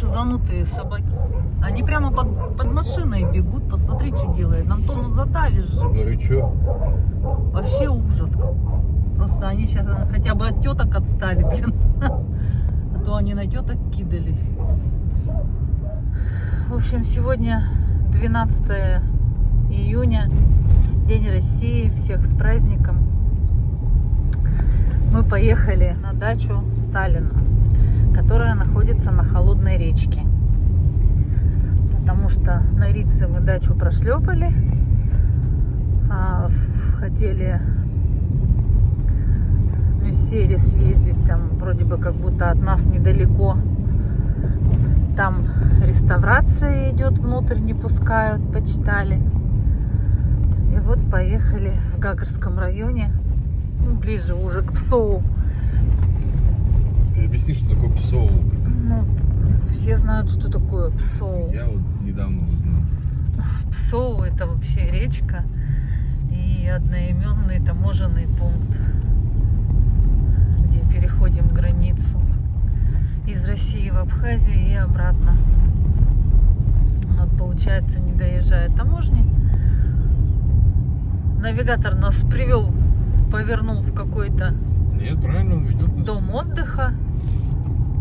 шизанутые собаки. Они прямо под машиной бегут. Посмотри, что делает. Антону задавишь же. Ну и чё? Вообще ужас. Просто они сейчас хотя бы от теток отстали, блин. А то они на теток кидались. В общем, сегодня 12 июня. День России. Всех с праздником. Мы поехали на дачу Сталина, которая находится на Холодной речке. Потому что на Рице мы дачу прошлепали, а хотели в Мюссере съездить, там вроде бы как будто от нас недалеко. Там реставрация идет, внутрь не пускают, почитали. И вот поехали в Гагарском районе, ну, ближе уже к Псову. Ты объясни, что такое Псоу? Ну, все знают, что такое Псоу. Я вот недавно узнал. Псоу — это вообще речка и одноименный таможенный пункт, где переходим границу из России в Абхазию и обратно. Вот, получается, не доезжая таможни, навигатор нас повернул в какой-то Нет, правильно, он ведет нас. дом отдыха,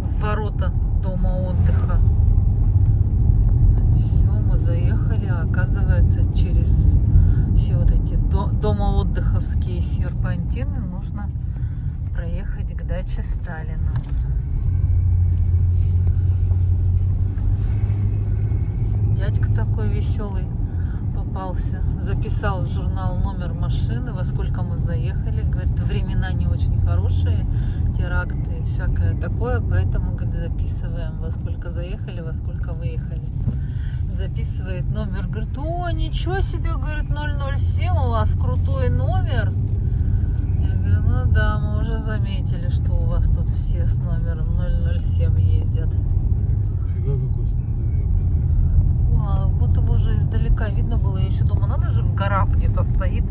в ворота дома отдыха. Все, мы заехали, а оказывается, через все вот эти домоотдыховские серпантины нужно проехать к даче Сталина. Дядька такой веселый попался, записал в журнал номер машины, во сколько мы заехали. Говорит, времена не очень хорошие, теракты и всякое такое, поэтому, говорит, записываем, во сколько заехали, во сколько выехали. Записывает номер, говорит, о, ничего себе, говорит, 007, у вас крутой номер. Я говорю, ну да, мы уже заметили, что у вас тут все с номером 007 ездят. Фига какой санаторий. А, вот его уже издалека видно было, я еще думаю, надо же в горах где-то стоит.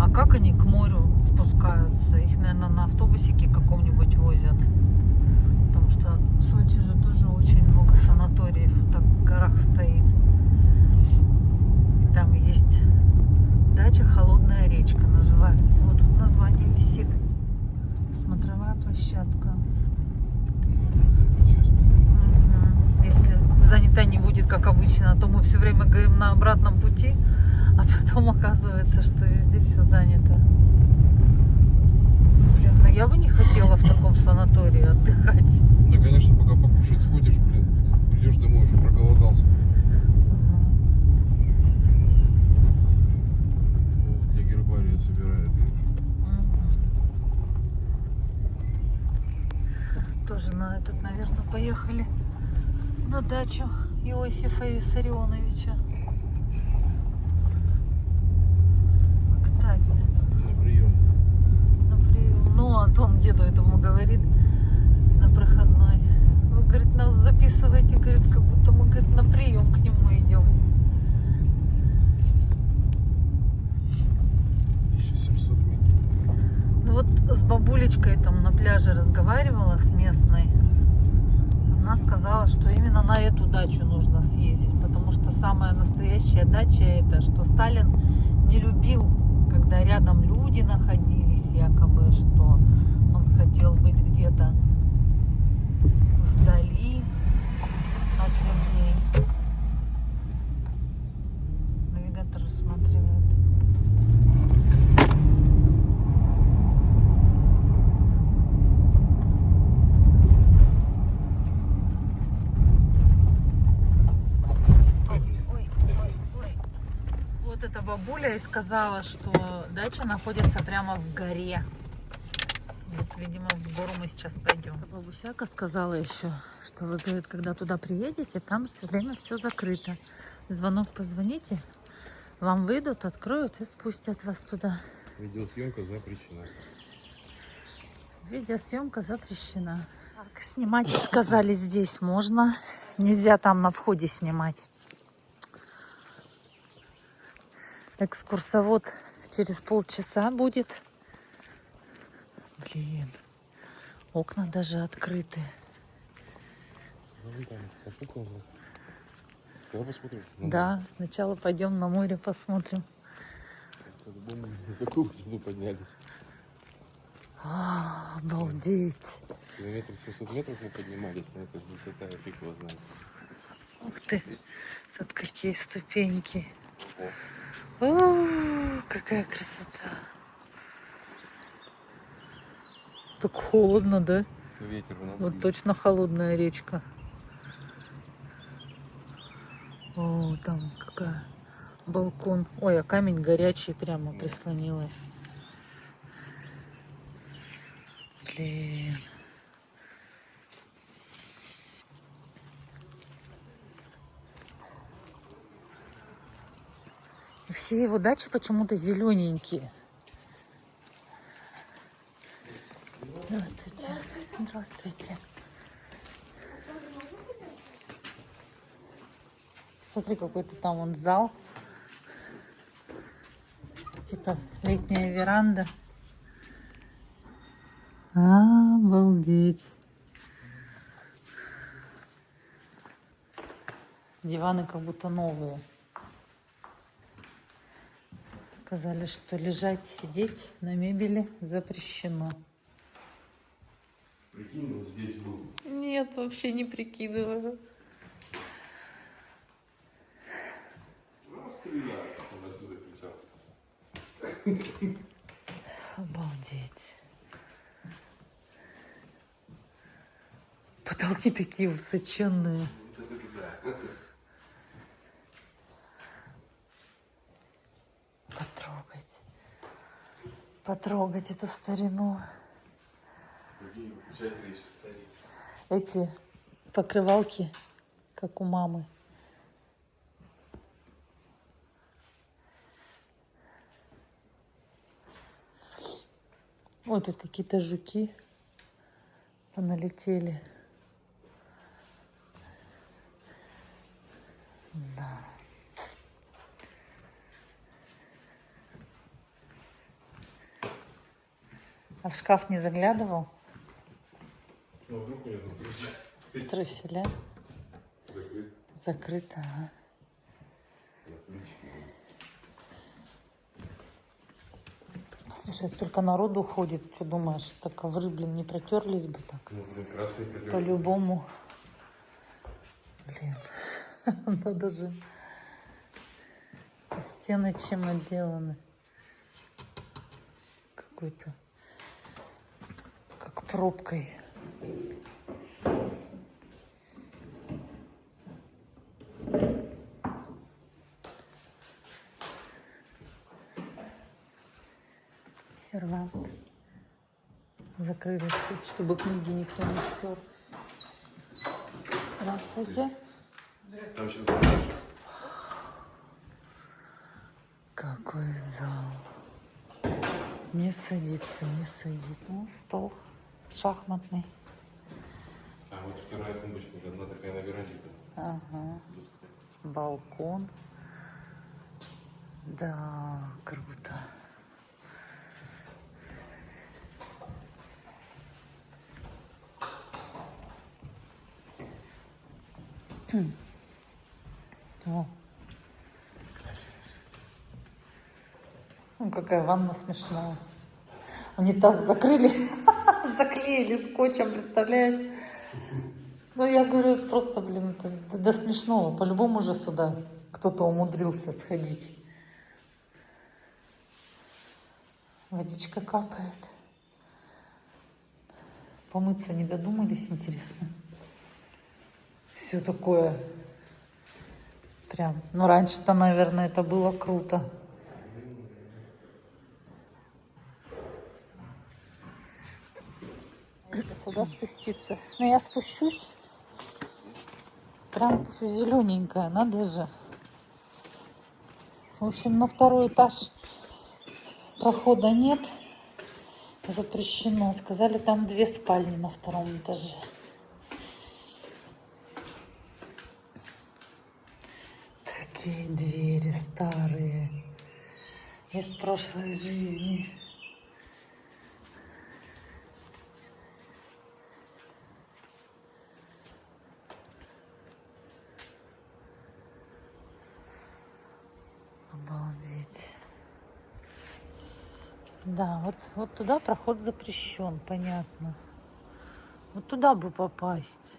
А как они к морю спускаются? Их, наверное, на автобусике каком-нибудь возят. Потому что в Сочи же тоже очень много санаториев так в горах стоит. И там есть дача Холодная речка называется. Вот тут название висит. Смотровая площадка. Если занята не будет, как обычно, то мы все время говорим на обратном пути, а потом оказывается, что везде все занято. Блин, ну я бы не хотела в таком санатории отдыхать. Да, конечно, пока покушать сходишь, блин, придешь домой, уже проголодался. Вот, для гербария собирают. Тоже на этот, наверное, поехали на дачу Иосифа Виссарионовича. В Октябре. На прием. На прием. Ну, Антон деду этому говорит на проходной. Вы, говорит, нас записываете, говорит, как будто мы, говорит, на прием к нему идем. 1700 метров. Ну вот с бабулечкой там на пляже разговаривала, с местной. Она сказала, что именно на эту дачу нужно съездить, потому что самая настоящая дача это, что Сталин не любил, когда рядом люди находились, якобы, что он хотел быть где-то вдали от людей. Навигатор рассматривает. Вот эта бабуля и сказала, что дача находится прямо в горе. Вот, видимо, в гору мы сейчас пойдем. Бабусяка сказала еще, что вы, говорит, когда туда приедете, там все время все закрыто. Звонок позвоните, вам выйдут, откроют и впустят вас туда. Видеосъемка запрещена. Видеосъемка запрещена. Так, снимать сказали здесь можно. Нельзя там на входе снимать. Экскурсовод через полчаса будет. Блин, окна даже открыты. Ну, там, попукал. Давай посмотрим. Да, сначала пойдем на море посмотрим. По-любому на какую высоту поднялись. Обалдеть. Километр 700 метров мы поднимались, на этой высота, я фиг его знает. Ух ты, тут какие ступеньки. О, О, какая красота. Так холодно, да? ветер на Вот точно холодная речка. О, там какая балкон. Ой, а камень горячий прямо прислонилась. Блин. И все его дачи почему-то зелененькие. Здравствуйте. Здравствуйте. Смотри, какой-то там вон зал. Типа летняя веранда. Обалдеть. Диваны как будто новые. Сказали, что лежать, сидеть на мебели запрещено. прикинь, вот здесь был. Нет, вообще не прикидываю. Он отсюда кричал. Обалдеть. Потолки такие высоченные. Вот это да. Потрогать. Потрогать эту старину. Какие выключатели еще старые. Эти покрывалки, как у мамы. Ой, тут какие-то жуки поналетели. Да. А в шкаф не заглядывал? Ну, вдруг у него там ключ. Труселя? Закрыт. Закрыто, ага. На ключ. Слушай, столько народу ходит. Что думаешь, так ковры, блин, не протерлись бы так? Ну, блин, красный протер. По-любому. Блин, надо же. Стены чем отделаны? Какой-то, как пробкой. Сервант. Закрыли, чтобы книги никто не спер. Здравствуйте. Там сейчас знаешь. Какой зал. Не садится, не садится. Ну, стол шахматный. А вот вторая тумбочка уже, одна такая на веранде. Ага. Балкон. Да, круто. О. Ну, какая ванна смешная. Унитаз закрыли, заклеили скотчем, представляешь? Ну, я говорю, просто, блин, это до смешного. По-любому же сюда кто-то умудрился сходить. Водичка капает. Помыться не додумались, интересно. Все такое прям. Ну, раньше-то, наверное, это было круто. Это сюда спуститься. Ну, я спущусь. Прям все зелененькое, надо же. В общем, на второй этаж прохода нет. Запрещено. Сказали, там 2 спальни на втором этаже. Такие двери старые. Из прошлой жизни. Обалдеть. Да, вот туда проход запрещен, понятно. Вот туда бы попасть.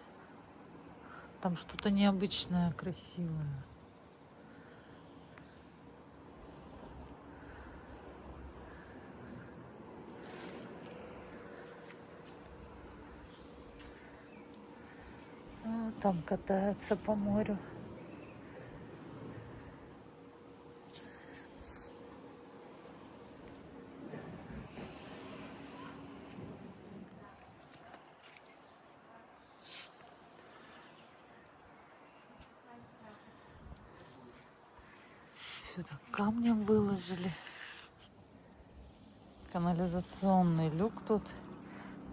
Там что-то необычное, красивое. А, там катаются по морю. Сюда камнем выложили. Канализационный люк тут.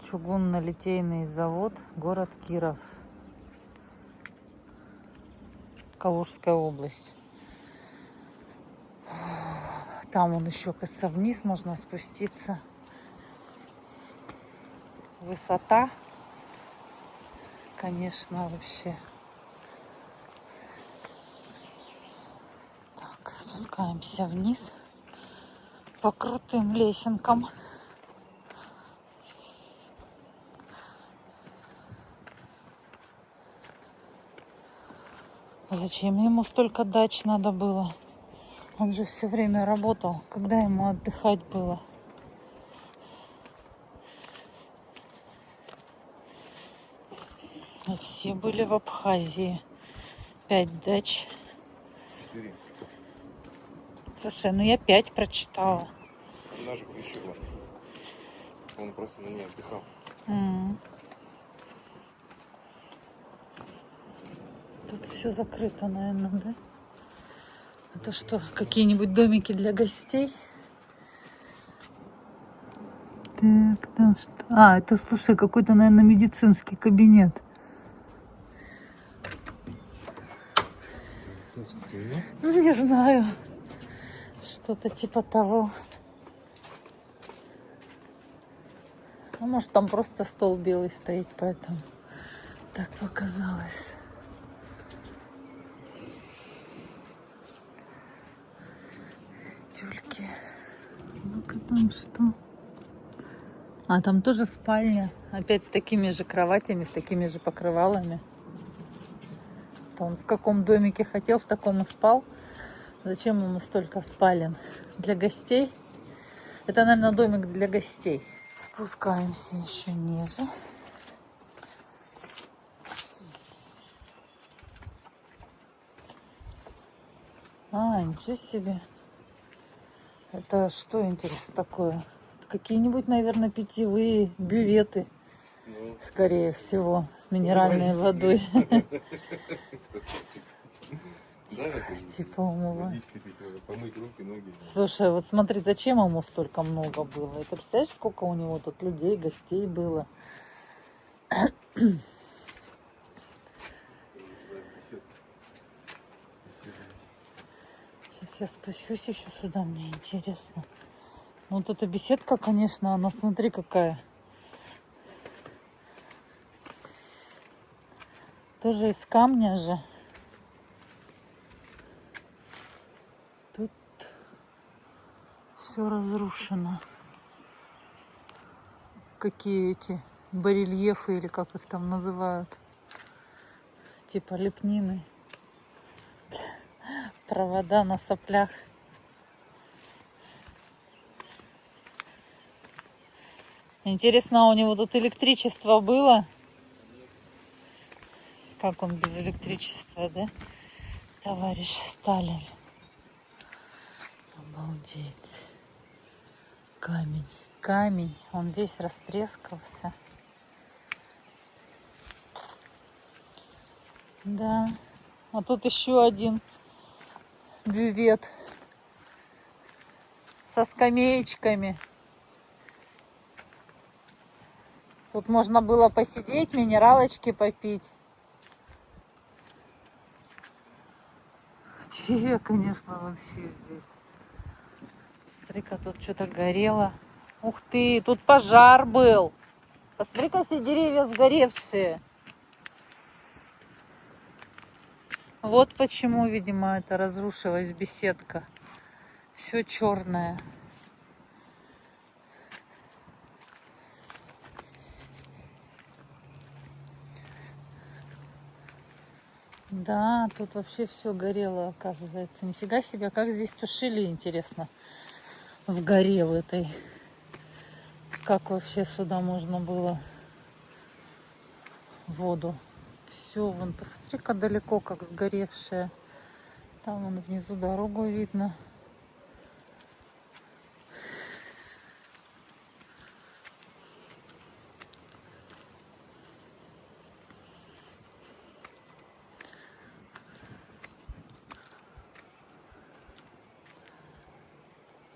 Чугунно-литейный завод, город Киров. Калужская область. Там он еще кажется вниз можно спуститься. Высота, конечно, вообще. Так, спускаемся вниз по крутым лесенкам. Зачем ему столько дач надо было? Он же все время работал. Когда ему отдыхать было? И все были в Абхазии. 5 дач. 4. Слушай, ну я 5 прочитала. Даже Хрущева. Он просто на ней отдыхал. Тут все закрыто, наверное, да? Это что, какие-нибудь домики для гостей? Так, там что? А, это, слушай, какой-то, наверное, медицинский кабинет. Ну, не знаю. Что-то типа того. А может, там просто стол белый стоит, поэтому так показалось. Тюльки. Ну-ка там что? А, там тоже спальня. Опять с такими же кроватями, с такими же покрывалами. То он в каком домике хотел, в таком и спал. Зачем ему столько спален? Для гостей? Это, наверное, домик для гостей. Спускаемся еще ниже. А, ничего себе. Это что, интересно, такое? Какие-нибудь, наверное, питьевые бюветы. Ну, скорее всего, с минеральной водой. Типа умыва. Помыть руки, ноги. Слушай, вот смотри, зачем ему столько много было? Это представляешь, сколько у него тут людей, гостей было? Сейчас я спущусь еще сюда, мне интересно. Вот эта беседка, конечно, она, смотри, какая. Тоже из камня же. Тут все разрушено. Какие эти барельефы или как их там называют. Типа лепнины. Провода на соплях. Интересно, у него тут электричество было? Как он без электричества, да? Товарищ Сталин. Обалдеть. Камень. Камень. Он весь растрескался. Да. А тут еще один бювет со скамеечками. Тут можно было посидеть, минералочки попить. Деревья, конечно, вообще здесь. Смотри-ка, тут что-то горело. Ух ты, тут пожар был. Посмотри-ка, все деревья сгоревшие. Вот почему, видимо, это разрушилась беседка. Все черное. Да, тут вообще все горело, оказывается. Нифига себе, как здесь тушили, интересно, в горе в этой. Как вообще сюда можно было воду? Все, вон, посмотри-ка далеко, как сгоревшее. Там вон внизу дорогу видно.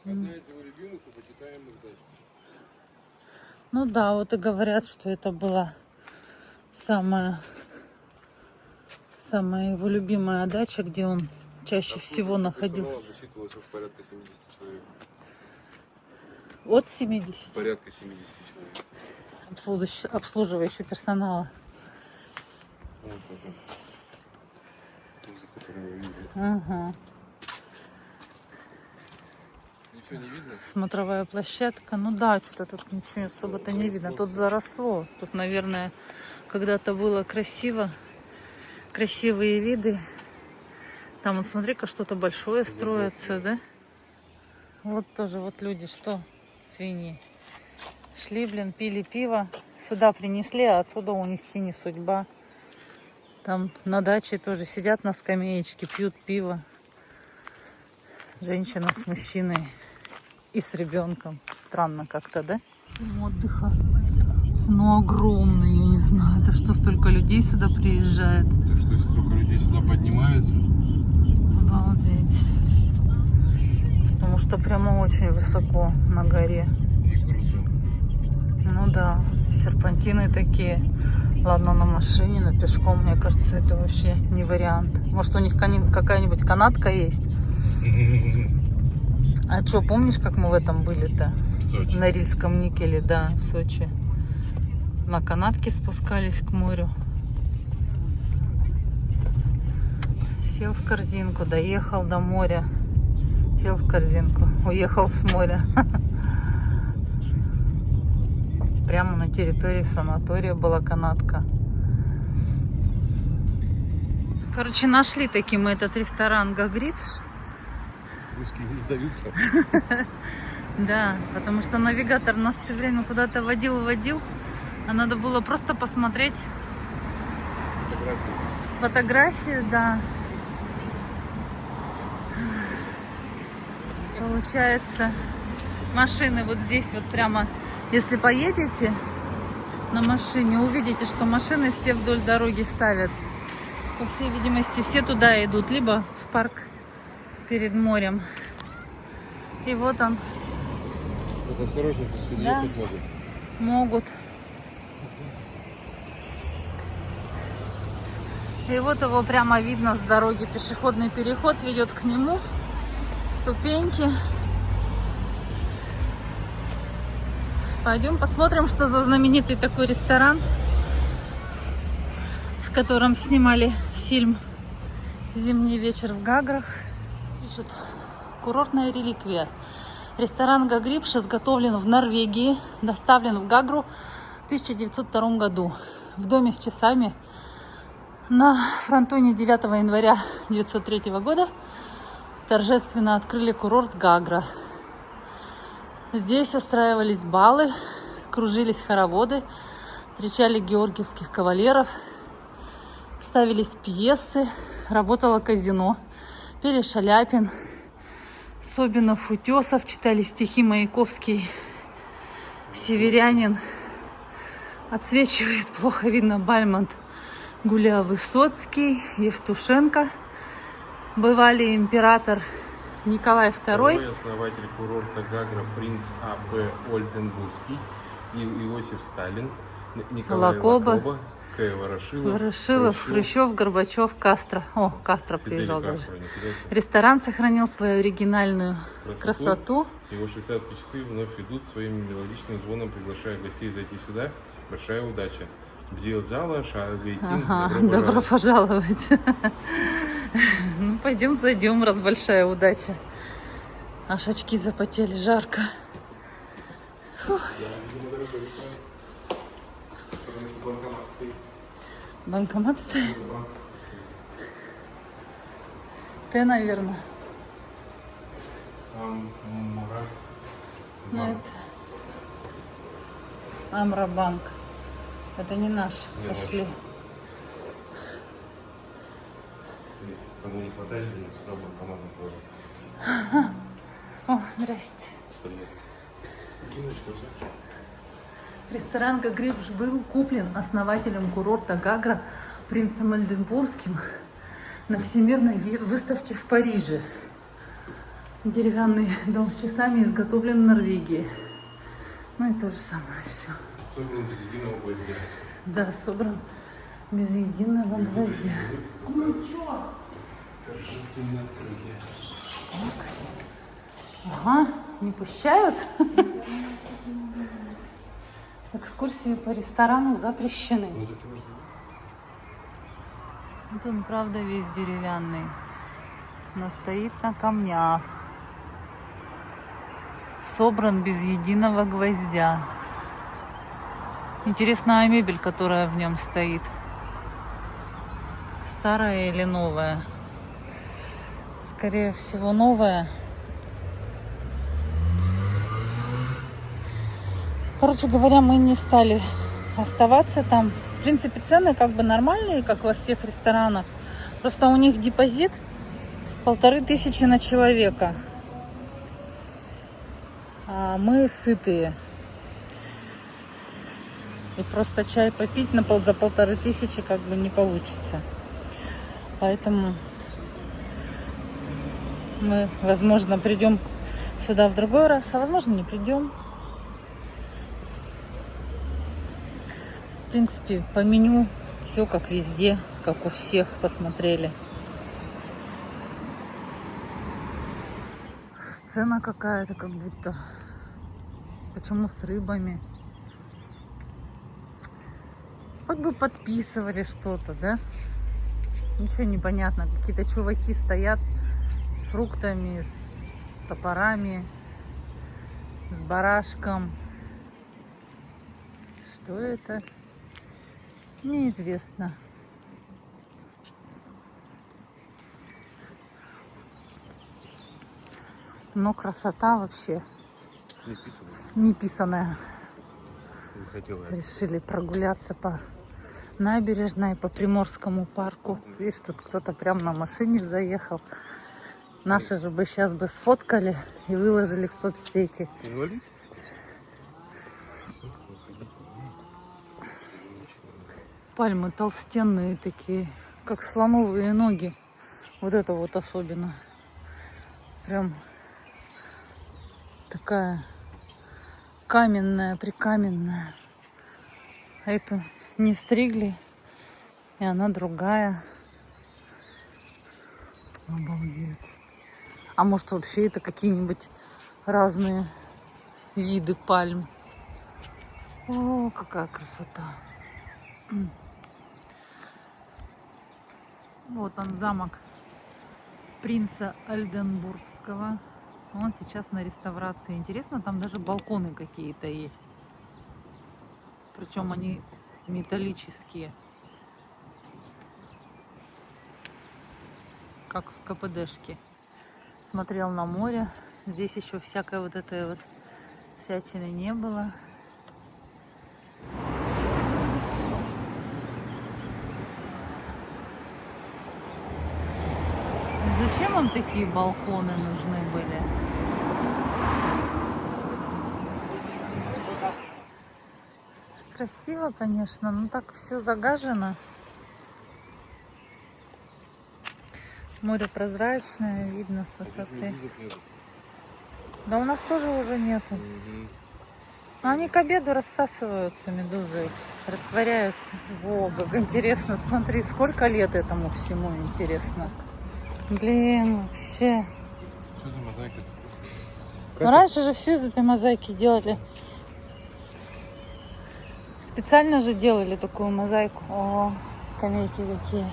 Одна из его любимых и почитаемых дач. Ну да, вот и говорят, что это была самая его любимая дача, где он чаще всего находился. Насчитывалось порядка 70 человек. От 70? Порядка 70 человек. Обслуживающего персонала. Вот это. Тот, за которым вы видели. Ага. Ничего не видно? Смотровая площадка. Ну да, что-то тут ничего особо-то не видно. Тут заросло. Тут, наверное, когда-то было красиво. Красивые виды. Там, вот смотри-ка, что-то большое строится, да? Вот тоже вот люди, что? Свиньи. Шли, блин, пили пиво. Сюда принесли, а отсюда унести не судьба. Там на даче тоже сидят на скамеечке, пьют пиво. Женщина с мужчиной и с ребенком. Странно как-то, да? Отдыха. Ну, огромный, я не знаю. Это что, столько людей сюда приезжает? Так что, если столько людей сюда поднимается? Обалдеть. Потому что прямо очень высоко на горе. И круто. Ну да, серпантины такие. Ладно, на машине, но пешком, мне кажется, это вообще не вариант. Может, у них какая-нибудь канатка есть? А что, помнишь, как мы в этом были-то? В Сочи. На Рильском никеле, да, в Сочи. На канатке спускались к морю. Сел в корзинку, доехал до моря. Сел в корзинку, уехал с моря. Прямо на территории санатория была канатка. Короче, нашли таки мы этот ресторан Гагрипш. Русские не сдаются. Да, потому что навигатор нас все время куда-то водил, а надо было просто посмотреть фотографию, да. Получается, машины вот здесь вот прямо, если поедете на машине, увидите, что машины все вдоль дороги ставят. По всей видимости, все туда идут, либо в парк перед морем. И вот он. Вот осторожно, Да. Могут. И вот его прямо видно с дороги. Пешеходный переход ведет к нему. Ступеньки. Пойдем посмотрим, что за знаменитый такой ресторан, в котором снимали фильм «Зимний вечер в Гаграх». Пишут: курортная реликвия. Ресторан Гагрипш изготовлен в Норвегии, доставлен в Гагру в 1902 году. В доме с часами на фронтоне 9 января 1903 года торжественно открыли курорт Гагра. Здесь устраивались балы, кружились хороводы, встречали георгиевских кавалеров, ставились пьесы, работало казино, пели Шаляпин, Собинов, Утесов, читали стихи Маяковский, Северянин. Отсвечивает, плохо видно, Бальмонт, Гуляа, Высоцкий, Евтушенко. Бывали император Николай II. Второй основатель курорта Гагра принц А.П. Ольденбургский, Иосиф Сталин, Николай Лакоба, К. Ворошилов, Хрущев, Горбачев, Кастро. О, Кастро приезжал даже. Ресторан сохранил свою оригинальную красоту. Его швейцарские часы вновь ведут своим мелодичным звоном, приглашая гостей зайти сюда. Большая удача. Бзиэльзала, Шаагайтин. Ага, добро пожаловать. Ну, пойдем зайдем, раз большая удача. Аж очки запотели, жарко. Фух. Банкомат стоит? Ты, наверное. Ну, это Амробанк. Это не наш. Не Пошли. Кому не хватает, я сюда банкомат тоже. О, здрасте. Привет. Киночку взял? Ресторан «Гагриб» был куплен основателем курорта Гагра принцем Ольденбургским на Всемирной выставке в Париже. Деревянный дом с часами изготовлен в Норвегии. Ну и то же самое все. Собран без единого гвоздя. Да, собран без единого гвоздя. Торжественное открытие. Ага, не пущают? Экскурсии по ресторану запрещены. Вот он, правда, весь деревянный, но стоит на камнях. Собран без единого гвоздя. Интересная мебель, которая в нем стоит. Старая или новая? Скорее всего, новая. Короче говоря, мы не стали оставаться там. В принципе, цены как бы нормальные, как во всех ресторанах. Просто у них депозит 1500 на человека. А мы сытые. И просто чай попить за 1500 как бы не получится. Поэтому мы, возможно, придем сюда в другой раз, а возможно, не придем. В принципе, по меню все как везде, как у всех посмотрели. Сцена какая-то как будто. Почему с рыбами? Хоть бы подписывали что-то, да? Ничего не понятно. Какие-то чуваки стоят с фруктами, с топорами, с барашком. Что это? Неизвестно. Но красота вообще неписаная. Решили прогуляться по набережной, по Приморскому парку. Видишь, тут кто-то прям на машине заехал. Наши же бы сейчас бы сфоткали и выложили в соцсети. Пальмы толстенные такие, как слоновые ноги. Вот это вот особенно. Прям такая каменная, прикаменная. А эту не стригли, и она другая. Обалдеть. А может, вообще это какие-нибудь разные виды пальм. О, какая красота. Вот он, замок принца Ольденбургского. Он сейчас на реставрации. Интересно, там даже балконы какие-то есть. Причем они металлические. Как в КПДшке. Смотрел на море. Здесь еще всякой вот этой вот всячины не было. Зачем вам такие балконы нужны были? Красиво, конечно, но так все загажено. Море прозрачное, видно с высоты. Да у нас тоже уже нету. Но они к обеду рассасываются, медузы эти, растворяются. Во, как интересно, смотри, сколько лет этому всему интересно. Блин, вообще. Что за мозаика? Ну, раньше же все из этой мозаики делали. Специально же делали такую мозаику. О, скамейки какие.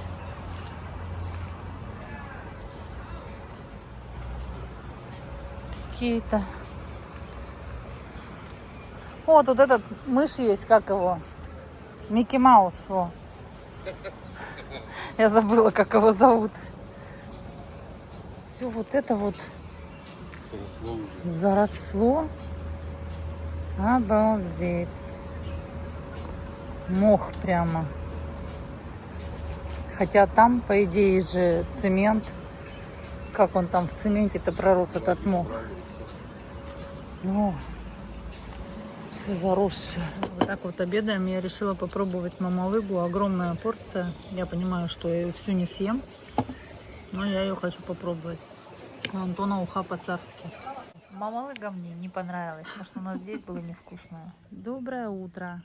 какие-то. О, тут этот мышь есть, как его? Микки Маус. Во. Я забыла, как его зовут. Все вот это вот заросло. Обалдеть. Мох прямо. Хотя там, по идее, же цемент. Как он там в цементе-то пророс, этот мох? О, все заросшее. Вот так вот обедаем. Я решила попробовать мамалыгу. Огромная порция. Я понимаю, что я ее всю не съем. Но я ее хочу попробовать. У Антона уха по-царски. Мамалыга мне не понравилась. Может, у нас здесь было невкусное. Доброе утро.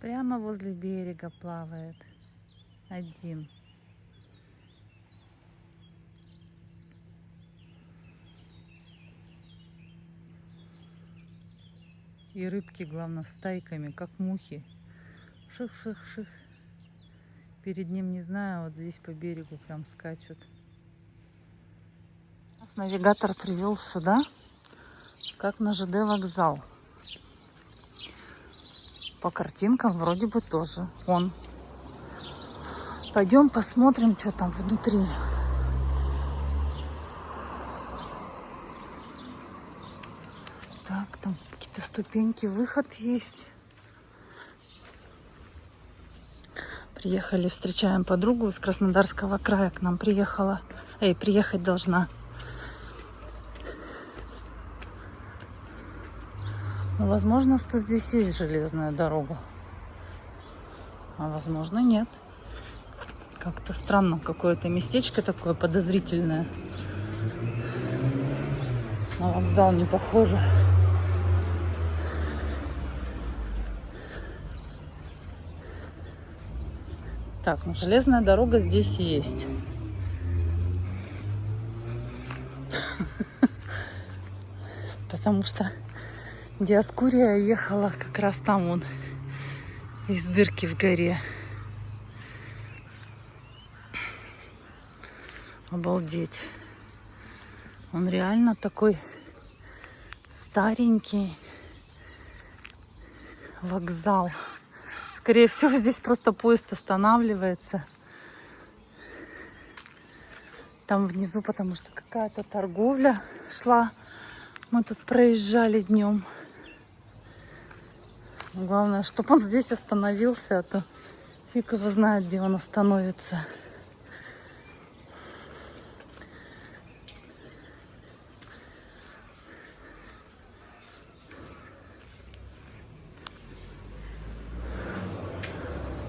Прямо возле берега плавает один. И рыбки, главное, стайками, как мухи. Ших-ших-ших. Перед ним, не знаю, вот здесь по берегу прям скачут. Нас навигатор привел сюда, как на ЖД вокзал. По картинкам вроде бы тоже он. Пойдем посмотрим, что там внутри. Так, там какие-то ступеньки, выход есть. Приехали, встречаем подругу из Краснодарского края. К нам приехала. Приехать должна. Но возможно, что здесь есть железная дорога. А возможно, нет. Как-то странно. Какое-то местечко такое подозрительное. На вокзал не похоже. Так, ну железная дорога здесь есть. Потому что Диаскурия ехала как раз там вон, из дырки в горе. Обалдеть. Он реально такой старенький вокзал. Скорее всего, здесь просто поезд останавливается. Там внизу, потому что какая-то торговля шла. Мы тут проезжали днем. Главное, чтобы он здесь остановился, а то фиг его знает, где он остановится.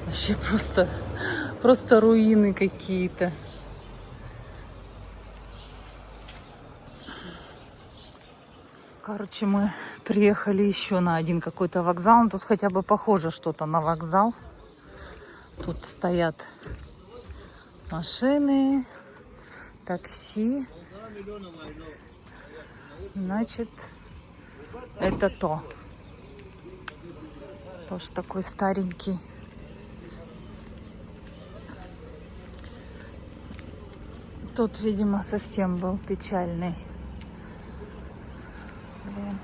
Вообще просто руины какие-то. Короче, мы приехали еще на один какой-то вокзал. Тут хотя бы похоже что-то на вокзал. Тут стоят машины, такси. Значит, это то. Тоже такой старенький. Тут, видимо, совсем был печальный. Блин.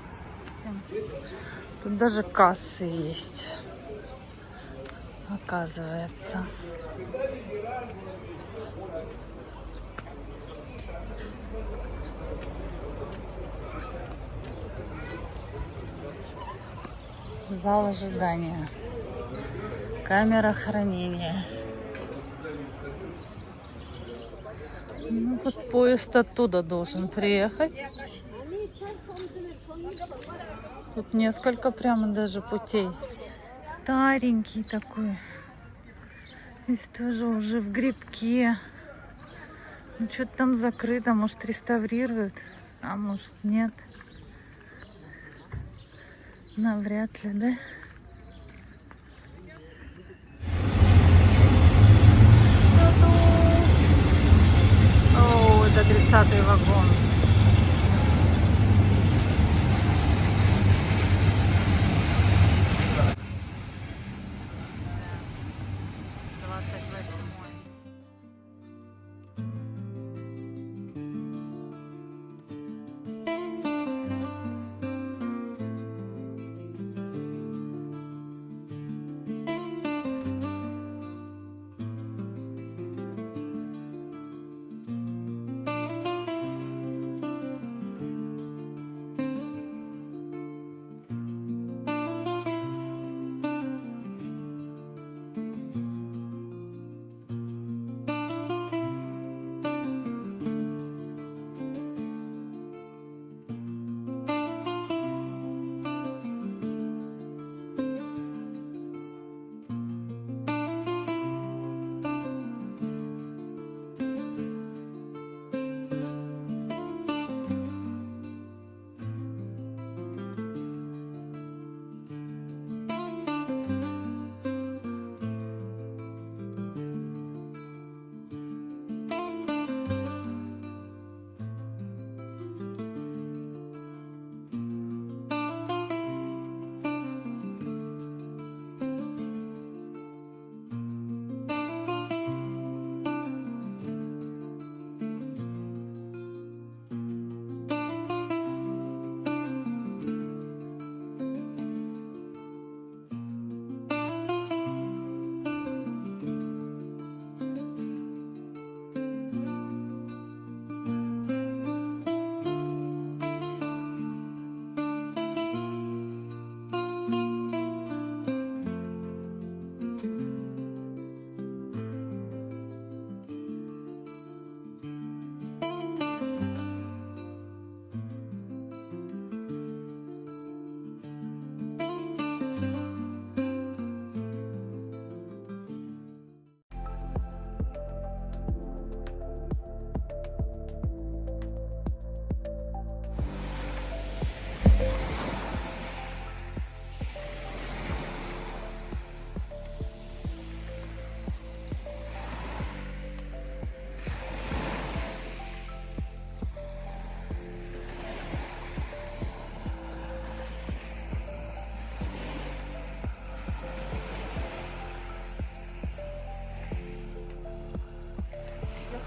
Тут даже кассы есть, оказывается. Зал ожидания. Камера хранения. Ну вот поезд оттуда должен приехать. Тут несколько прямо даже путей. Старенький такой. Здесь тоже уже в грибке. Ну что-то там закрыто. Может, реставрируют, а может, нет. Навряд ли, да? О, это 30-й вагон.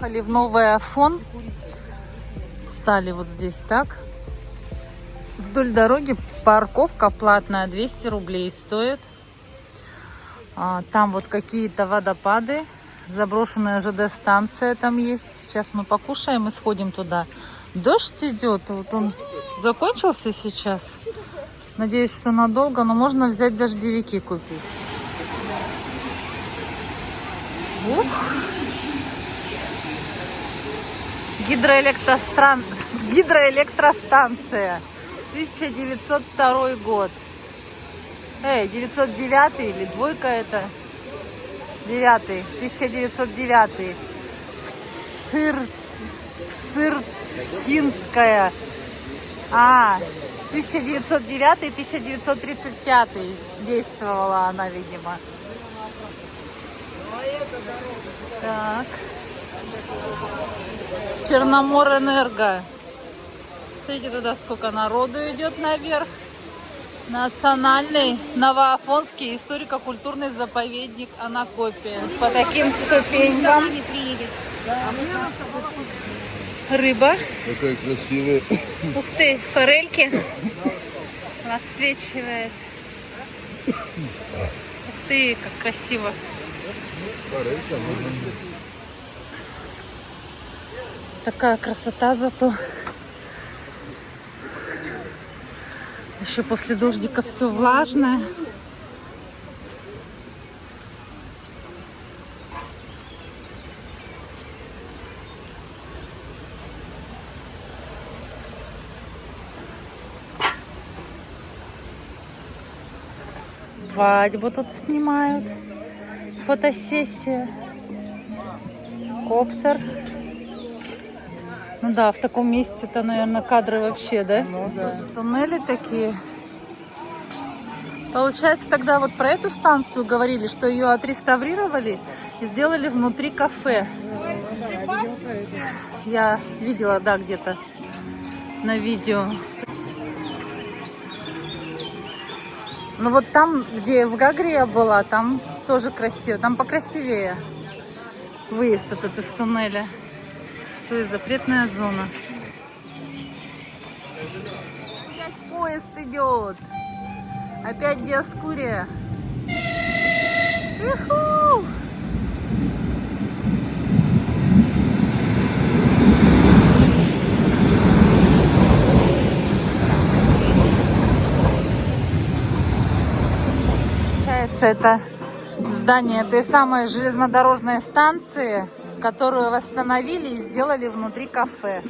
Въехали в Новый Афон. Стали вот здесь так. Вдоль дороги парковка платная, 200 рублей стоит. Там вот какие-то водопады. Заброшенная ЖД-станция там есть. Сейчас мы покушаем и сходим туда. Дождь идет. Вот он закончился сейчас. Надеюсь, что надолго, но можно взять дождевики купить. Ух. Гидроэлектростанция. 1902 год. 909 или двойка это? 9. 1909. Сырхинская. 1909-1935 действовала она, видимо. Так. Черноморэнерго. Смотрите, туда сколько народу идет наверх. Национальный Новоафонский историко-культурный заповедник Анакопия. По таким ступенькам. Рыба. Какая красивая. Ух ты, форельки. Отсвечивает. Ух ты, как красиво. Такая красота зато. Еще после дождика все влажное. Свадьбу тут снимают. Фотосессия. Коптер. Ну да, в таком месте-то, наверное, кадры вообще, да? Ну да. Туннели такие. Получается, тогда вот про эту станцию говорили, что ее отреставрировали и сделали внутри кафе. Я видела, да, где-то на видео. Ну вот там, где в Гагре я была, там тоже красиво. Там покрасивее выезд этот из туннеля. Стой, запретная зона. Опять поезд идет. Опять Диоскурия. Иху! Получается, это здание той самой железнодорожной станции, которую восстановили и сделали внутри кафе.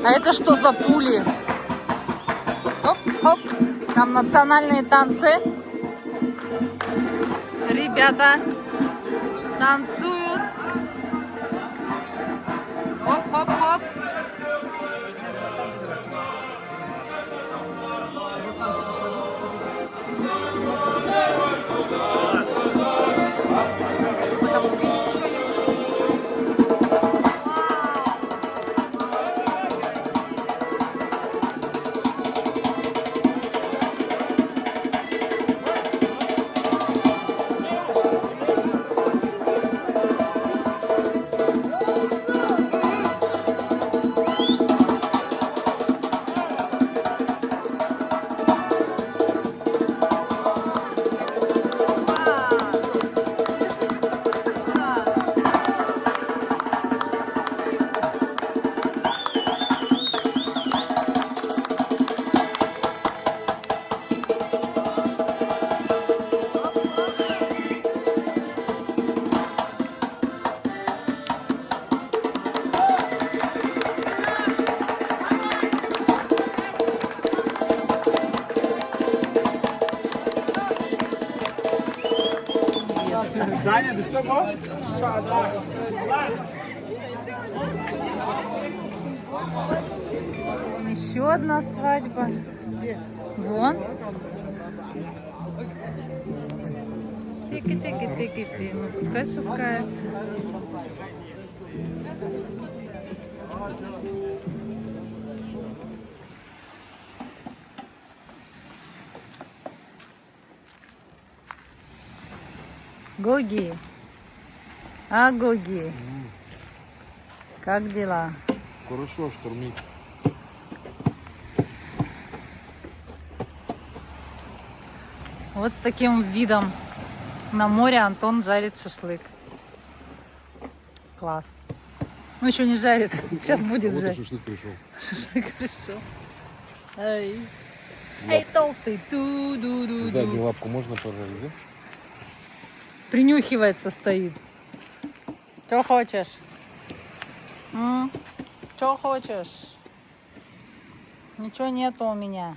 А это что за пули? Хоп-хоп. Там национальные танцы. Ребята танцуют. Хоп-хоп-хоп. Чтобы там увидеть что-нибудь. Еще одна свадьба. Вон. Тыки-тыки-тыки-тыки. Ну, пускай спускается. Гоги. А, Гоги, как дела? Хорошо, штормит. Вот с таким видом на море Антон жарит шашлык. Класс. Ну, еще не жарит. Сейчас будет Вот и жарить. шашлык пришел. Шашлык пришел. Эй, эй, толстый. Ту-ду-ду-ду. Заднюю лапку можно пожарить, да? Принюхивается, стоит. Что хочешь? Что хочешь? Ничего нету у меня.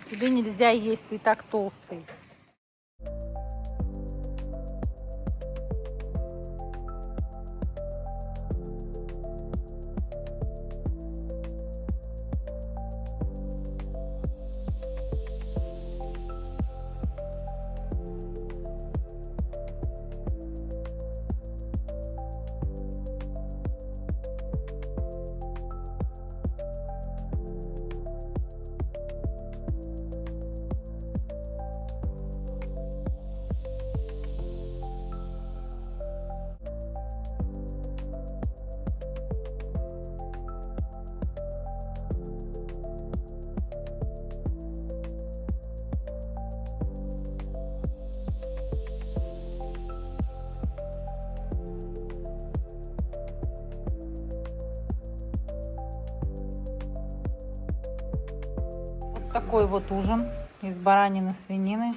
Тебе нельзя есть, ты и так толстый. Такой вот ужин из баранины, свинины,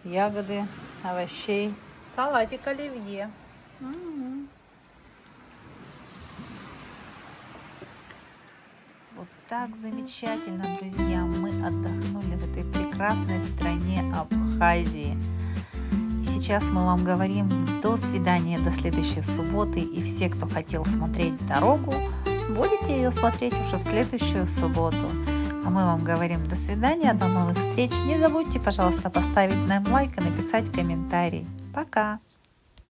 ягоды, овощей, салатик оливье. Вот так замечательно, друзья, мы отдохнули в этой прекрасной стране Абхазии. И сейчас мы вам говорим до свидания, до следующей субботы. И все, кто хотел смотреть дорогу, будете ее смотреть уже в следующую субботу. А мы вам говорим до свидания, до новых встреч. Не забудьте, пожалуйста, поставить нам лайк и написать комментарий. Пока!